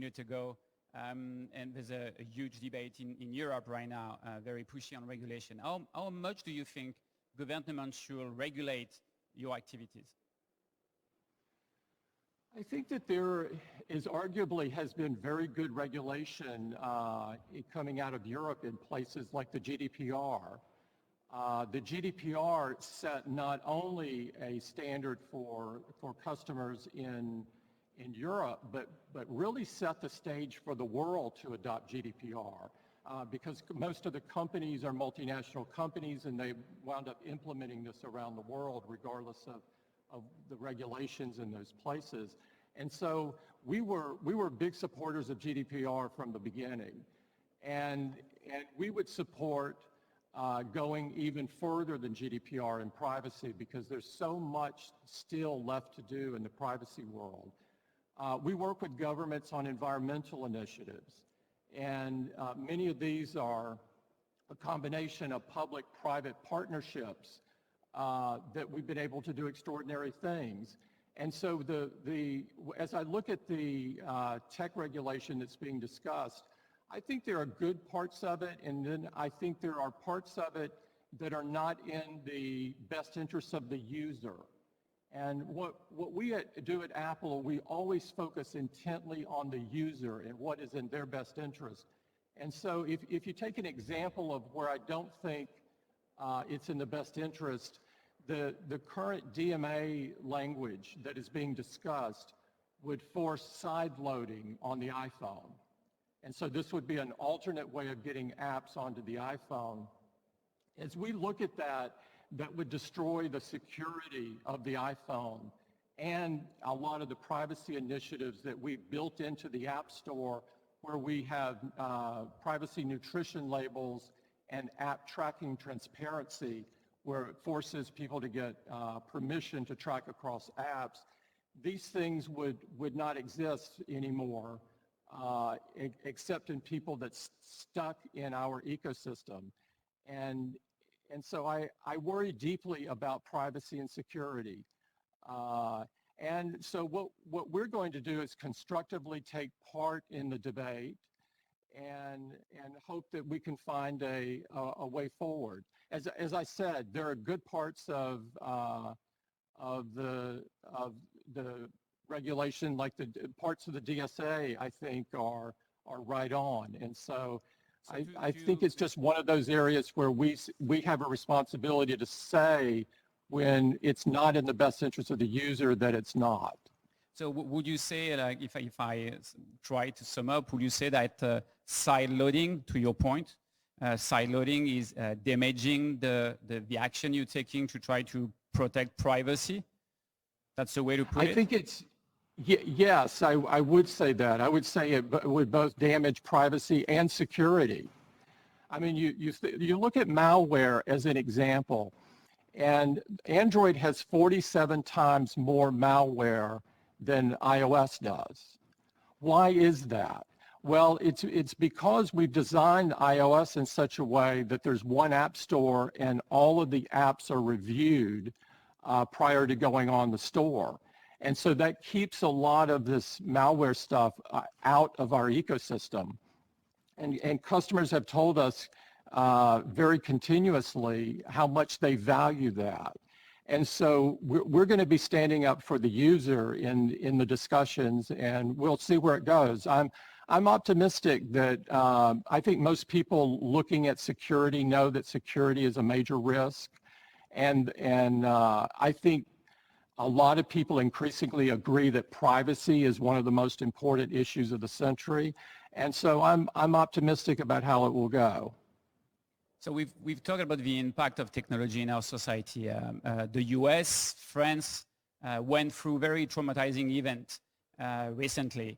minute ago. And there's a huge debate in Europe right now, very pushy on regulation. How much do you think governments should regulate your activities? I think that there is arguably has been very good regulation coming out of Europe in places like the GDPR. The GDPR set not only a standard for customers in Europe, but really set the stage for the world to adopt GDPR because most of the companies are multinational companies and they wound up implementing this around the world regardless of the regulations in those places. And so we were big supporters of GDPR from the beginning. And we would support going even further than GDPR in privacy because there's so much still left to do in the privacy world. We work with governments on environmental initiatives, and many of these are a combination of public-private partnerships that we've been able to do extraordinary things. And so as I look at the tech regulation that's being discussed, I think there are good parts of it, and then I think there are parts of it that are not in the best interests of the user. And what we do at Apple, we always focus intently on the user and what is in their best interest. And so if you take an example of where I don't think it's in the best interest, the current DMA language that is being discussed would force side loading on the iPhone. And so this would be an alternate way of getting apps onto the iPhone. As we look at that, that would destroy the security of the iPhone and a lot of the privacy initiatives that we've built into the App Store where we have privacy nutrition labels and app tracking transparency where it forces people to get permission to track across apps. These things would not exist anymore except in people that's stuck in our ecosystem. And so I worry deeply about privacy and security. And so what we're going to do is constructively take part in the debate and hope that we can find a way forward. As I said, there are good parts of the regulation, like the parts of the DSA, I think are right on. And so I think it's just one of those areas where we have a responsibility to say when it's not in the best interest of the user that it's not. So would you say, like, if I try to sum up, would you say that side loading, to your point, side loading is damaging the action you're taking to try to protect privacy? That's the way to put it? I think it's, yes, I would say that. I would say it would both damage privacy and security. I mean, you look at malware as an example, and Android has 47 times more malware than iOS does. Why is that? Well, it's because we've designed iOS in such a way that there's one app store and all of the apps are reviewed prior to going on the store. And so that keeps a lot of this malware stuff out of our ecosystem. And customers have told us very continuously how much they value that. And so we're going to be standing up for the user in the discussions, and we'll see where it goes. I'm optimistic that I think most people looking at security know that security is a major risk. And I think a lot of people increasingly agree that privacy is one of the most important issues of the century. And so I'm optimistic about how it will go. So we've talked about the impact of technology in our society. The US, France went through very traumatizing event recently.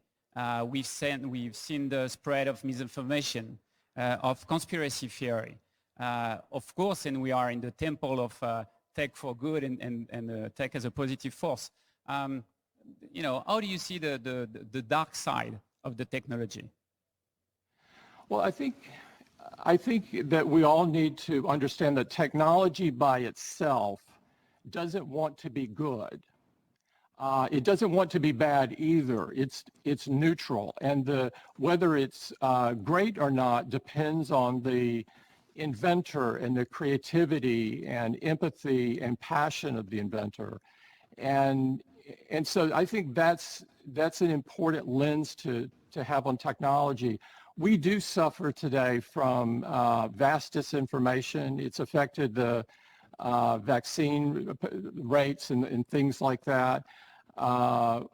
We've seen the spread of misinformation, of conspiracy theory. Of course, and we are in the temple of tech for good and tech as a positive force. You know, how do you see the dark side of the technology? Well, I think that we all need to understand that technology by itself doesn't want to be good. It doesn't want to be bad either. It's neutral, and whether it's great or not depends on the inventor and the creativity and empathy and passion of the inventor, and so I think that's an important lens to have on technology. We do suffer today from vast disinformation. It's affected the vaccine rates and things like that.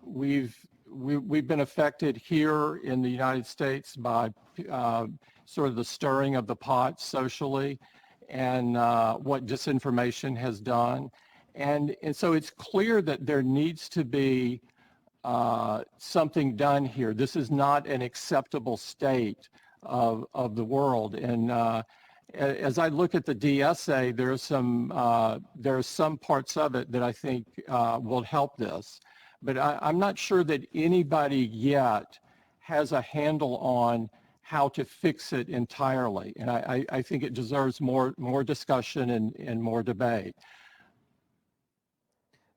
We've been affected here in the United States by sort of the stirring of the pot socially and what disinformation has done. And so it's clear that there needs to be something done here. This is not an acceptable state of the world. And as I look at the DSA, there are some parts of it that I think will help this. But I'm not sure that anybody yet has a handle on how to fix it entirely. And I think it deserves more discussion and more debate.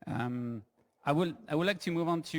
I would like to move on to